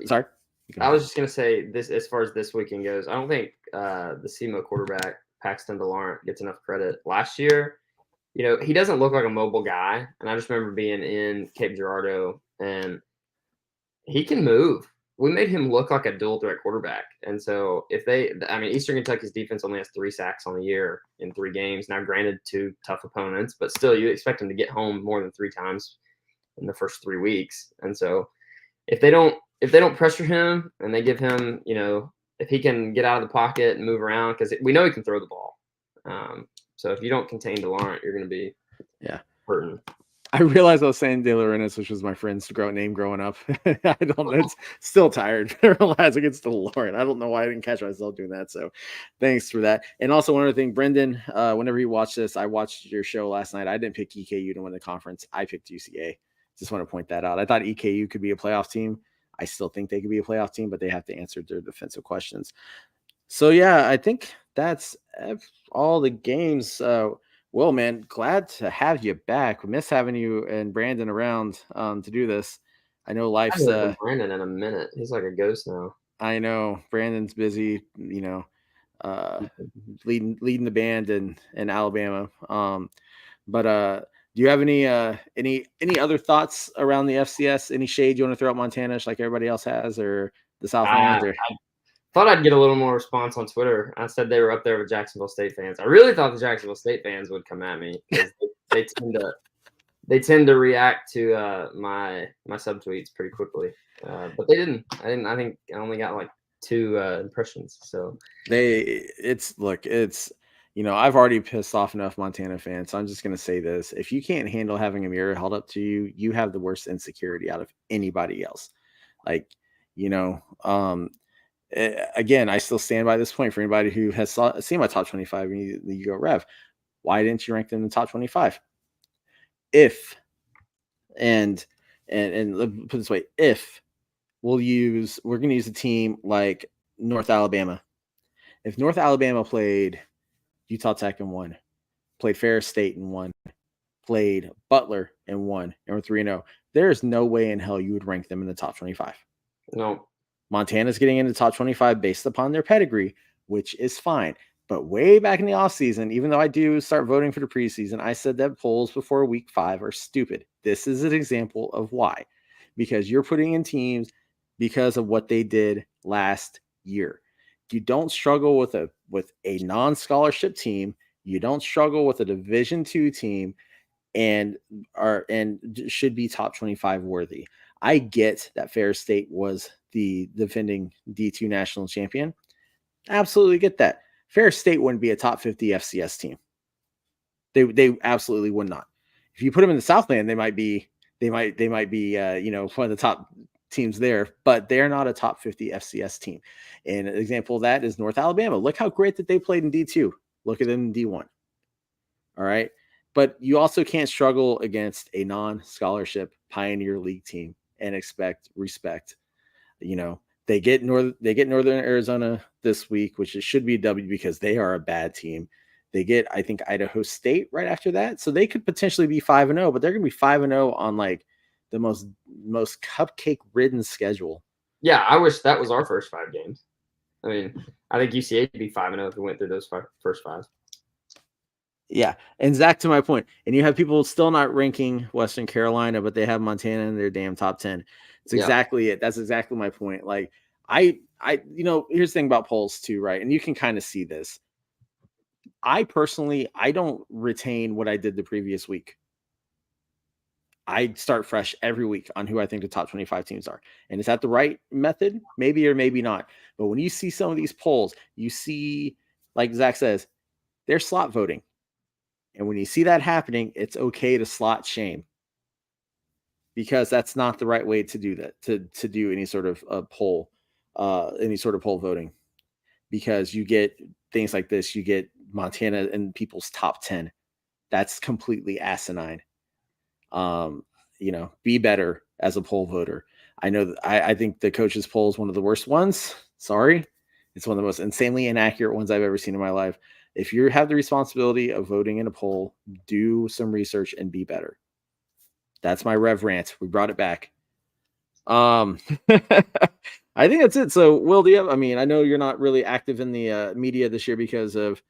[SPEAKER 2] Sorry,
[SPEAKER 3] I was just gonna say this as far as this weekend goes. I don't think the SEMO quarterback Paxton DeLaurent gets enough credit. Last year, he doesn't look like a mobile guy, and I just remember being in Cape Girardeau, and he can move. We made him look like a dual threat quarterback. And so Eastern Kentucky's defense only has 3 sacks on the year in 3 games. Now, granted, 2 tough opponents, but still you expect him to get home more than 3 times in the first 3 weeks. And so if they don't pressure him and they give him, if he can get out of the pocket and move around, because we know he can throw the ball. So if you don't contain DeLaurent, you're going to be hurting.
[SPEAKER 2] I realized I was saying De Laurentiis, which was my friend's name growing up. I don't know. It's still tired. Realizing it's DeLaurent. I don't know why I didn't catch myself doing that. So thanks for that. And also one other thing, Brendan, whenever you watch this, I watched your show last night. I didn't pick EKU to win the conference. I picked UCA. Just want to point that out. I thought EKU could be a playoff team. I still think they could be a playoff team, but they have to answer their defensive questions. So, yeah, I think that's all the games. Well, man, glad to have you back. We miss having you and Brandon around to do this. I know life's
[SPEAKER 3] Brandon in a minute. He's like a ghost now.
[SPEAKER 2] I know Brandon's busy, leading the band in Alabama. But do you have any other thoughts around the FCS? Any shade you want to throw at Montana, like everybody else has, or the Southland?
[SPEAKER 3] I thought I'd get a little more response on Twitter. I said they were up there with Jacksonville State fans. I really thought the Jacksonville State fans would come at me, because they tend to react to my subtweets pretty quickly. But they didn't. I think I only got like two impressions. So
[SPEAKER 2] it's I've already pissed off enough Montana fans, so I'm just gonna say this: if you can't handle having a mirror held up to you, you have the worst insecurity out of anybody else. Like, again, I still stand by this point for anybody who has seen my top 25 and you go, Rev, why didn't you rank them in the top 25? If and let me put it this way, if we're going to use a team like North Alabama. If North Alabama played Utah Tech and won, played Ferris State and won, played Butler and won, and we're 3-0, there is no way in hell you would rank them in the top 25.
[SPEAKER 3] No.
[SPEAKER 2] Montana's getting into the top 25 based upon their pedigree, which is fine. But way back in the offseason, even though I do start voting for the preseason, I said that polls before week 5 are stupid. This is an example of why. Because you're putting in teams because of what they did last year. You don't struggle with a non-scholarship team. You don't struggle with a Division II team and should be top 25 worthy. I get that Ferris State was the defending D2 national champion. Absolutely get that. Ferris State wouldn't be a top 50 FCS team. They absolutely would not. If you put them in the Southland, they might be one of the top teams there, but they're not a top 50 FCS team. And an example of that is North Alabama. Look how great that they played in D2. Look at them in D1. All right. But you also can't struggle against a non-scholarship Pioneer League team and expect respect. They get Northern Arizona this week, which it should be a W because they are a bad team. They get, I think, Idaho State right after that. So they could potentially be 5-0, but they're going to be 5-0 on like the most cupcake ridden schedule.
[SPEAKER 3] Yeah, I wish that was our first 5 games. I mean, I think UCA would be 5-0 if we went through those first 5.
[SPEAKER 2] Yeah, and Zach, to my point, and you have people still not ranking Western Carolina, but they have Montana in their damn top 10. It's exactly it. That's exactly my point. Like I here's the thing about polls too, right? And you can kind of see this. I don't retain what I did the previous week. I start fresh every week on who I think the top 25 teams are. And is that the right method? Maybe or maybe not. But when you see some of these polls, you see, like Zach says, they're slot voting. And when you see that happening, it's okay to slot shame. Because that's not the right way to do that, to do any sort of poll voting. Because you get things like this. You get Montana in people's top 10. That's completely asinine. Be better as a poll voter. I know that I think the coach's poll is one of the worst ones. Sorry. It's one of the most insanely inaccurate ones I've ever seen in my life. If you have the responsibility of voting in a poll, do some research and be better. That's my Rev rant. We brought it back. I think that's it. So, Will, I know you're not really active in the media this year because of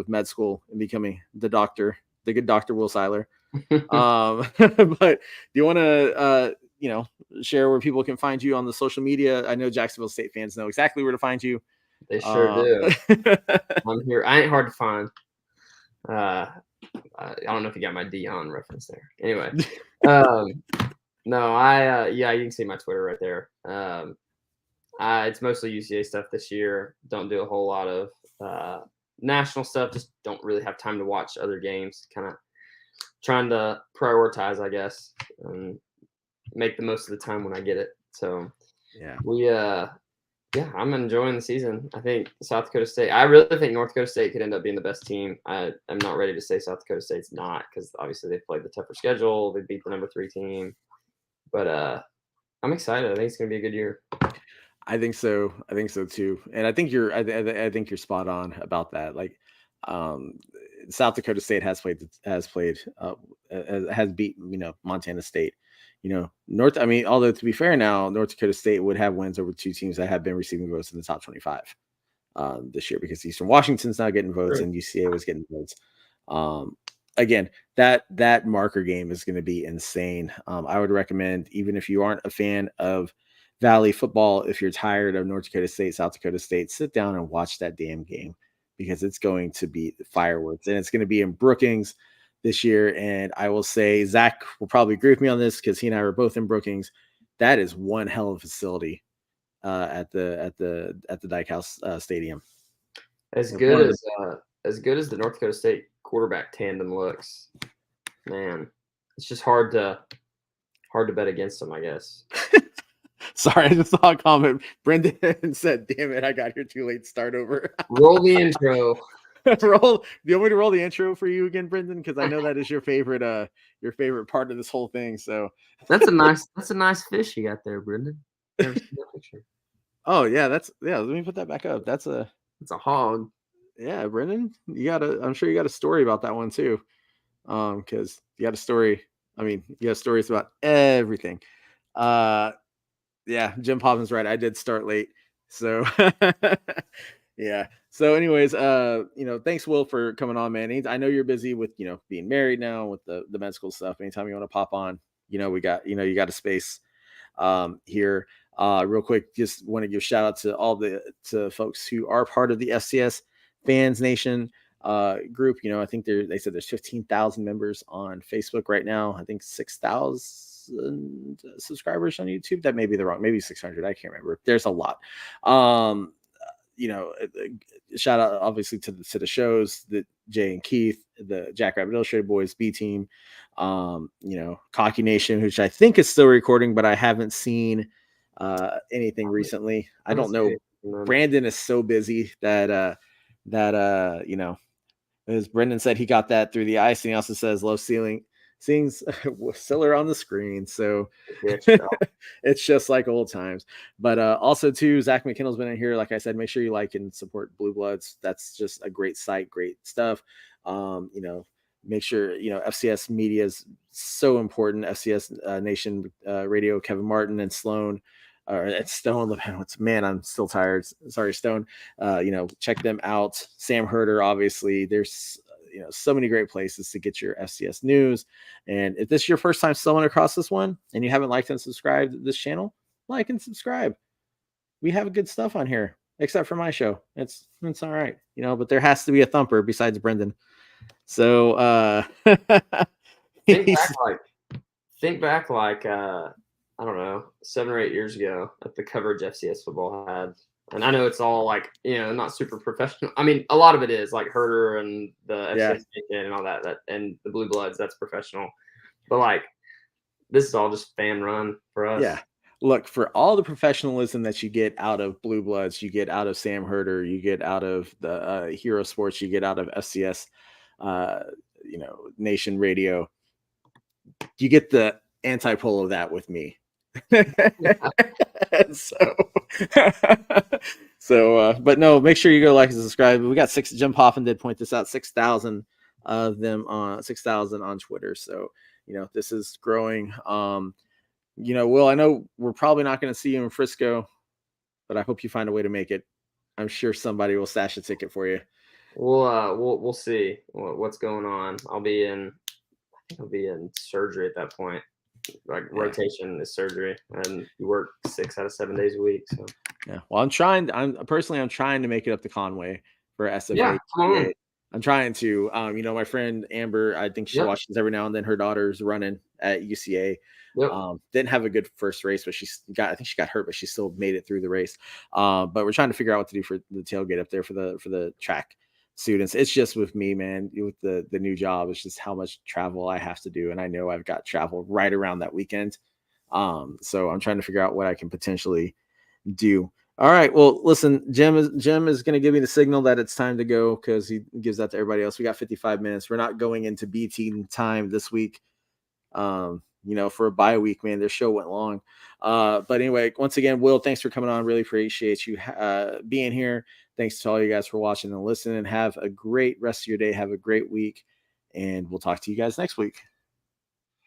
[SPEAKER 2] med school and becoming the good Dr. Will Seiler. But do you want to share where people can find you on the social media? I know Jacksonville State fans know exactly where to find you.
[SPEAKER 3] They sure do. I'm here. I ain't hard to find. I don't know if you got my Dion reference there. Anyway, no, you can see my Twitter right there. It's mostly UCA stuff this year. Don't do a whole lot of national stuff. Just don't really have time to watch other games. Kind of trying to prioritize, I guess, and make the most of the time when I get it. So I'm enjoying the season. I think South Dakota State. I really think North Dakota State could end up being the best team. I'm not ready to say South Dakota State's not because obviously they've played the tougher schedule. They beat the number 3 team, but I'm excited. I think it's gonna be a good year.
[SPEAKER 2] I think so too, and I think you're spot on about that. Like, South Dakota State has beat Montana State. Although to be fair now, North Dakota State would have wins over 2 teams that have been receiving votes in the top 25 this year because Eastern Washington's now getting votes and UCA was getting votes. Again, that marker game is going to be insane. I would recommend, even if you aren't a fan of Valley football, if you're tired of North Dakota State, South Dakota State, sit down and watch that damn game because it's going to be fireworks and it's going to be in Brookings this year. And I will say, Zach will probably agree with me on this because he and I were both in Brookings. That is one hell of a facility at the Dyke House Stadium.
[SPEAKER 3] As
[SPEAKER 2] And
[SPEAKER 3] good
[SPEAKER 2] one of
[SPEAKER 3] as the North Dakota State quarterback tandem looks, man, it's just hard to bet against them, I guess.
[SPEAKER 2] Sorry, I just saw a comment. Brendan said, "Damn it, I got here too late. Start over."
[SPEAKER 3] Roll the intro.
[SPEAKER 2] Roll. Do you want me to roll the intro for you again, Brendan? Because I know that is your favorite part of this whole thing. So
[SPEAKER 3] That's a nice fish you got there, Brendan. Never seen that picture.
[SPEAKER 2] oh yeah, let me put that back up. It's a
[SPEAKER 3] hog.
[SPEAKER 2] Yeah, Brendan. I'm sure you got a story about that one too. Because you got a story. I mean, you got stories about everything. Yeah, Jim Poppins right. I did start late. So yeah. So anyways, thanks Will for coming on, man. I know you're busy with, being married now with the med school stuff. Anytime you want to pop on, you got a space here. Real quick, just want to give a shout out to folks who are part of the FCS Fans Nation group. I think they said there's 15,000 members on Facebook right now. I think 6,000 subscribers on YouTube. That may be the wrong, maybe 600. I can't remember. There's a lot. Shout out obviously to the shows that Jay and Keith, the Jackrabbit Illustrated Boys, B Team, Cocky Nation, which I think is still recording, but I haven't seen anything recently. I don't know. Brandon is so busy that as Brendan said, he got that through the ice, and he also says love seeing Siller on the screen. So it's just like old times. But also too, Zach McKinnell's been in here. Like I said, make sure you like and support Blue Bloods. That's just a great site, great stuff. Make sure, FCS media is so important. FCS Nation Radio, Kevin Martin and Sloan. It's Stone. Man, I'm still tired. Sorry, Stone. Check them out. Sam Herder, obviously. There's so many great places to get your FCS news. And if this is your first time stumbling across this one and you haven't liked and subscribed to this channel, like and subscribe. We have good stuff on here, except for my show. It's all right, but there has to be a thumper besides Brendan. So
[SPEAKER 3] think back like I don't know, 7 or 8 years ago at the coverage FCS football had. And I know it's all like, not super professional. I mean, a lot of it is like Herder and the FCS and all that and the Blue Bloods, that's professional. But like, this is all just fan run for us.
[SPEAKER 2] Yeah. Look, for all the professionalism that you get out of Blue Bloods, you get out of Sam Herder, you get out of the Hero Sports, you get out of FCS, Nation Radio. You get the antipole of that with me. But no, make sure you go like and subscribe. We got Jim Poffin did point this out, 6,000 of them on 6,000 on Twitter. So, this is growing. Will, I know we're probably not going to see you in Frisco, but I hope you find a way to make it. I'm sure somebody will stash a ticket for you.
[SPEAKER 3] We'll see what's going on. I'll be in surgery at that point. Like rotation is surgery, and you work 6 out of 7 days a week. So
[SPEAKER 2] yeah, well, I'm trying to make it up to Conway for SFA.
[SPEAKER 3] Yeah,
[SPEAKER 2] I'm trying to. My friend Amber, I think she watches every now and then. Her daughter's running at UCA.
[SPEAKER 3] Yep.
[SPEAKER 2] Didn't have a good first race, but I think she got hurt, but she still made it through the race. But we're trying to figure out what to do for the tailgate up there for the track students. It's just with me, man, with the new job, it's just how much travel I have to do. And I know I've got travel right around that weekend. So I'm trying to figure out what I can potentially do. All right. Well, listen, Jim is going to give me the signal that it's time to go, because he gives that to everybody else. We got 55 minutes. We're not going into BT time this week. For a bye week, man, their show went long. But anyway, once again, Will, thanks for coming on. Really appreciate you being here. Thanks to all you guys for watching and listening. Have a great rest of your day. Have a great week. And we'll talk to you guys next week.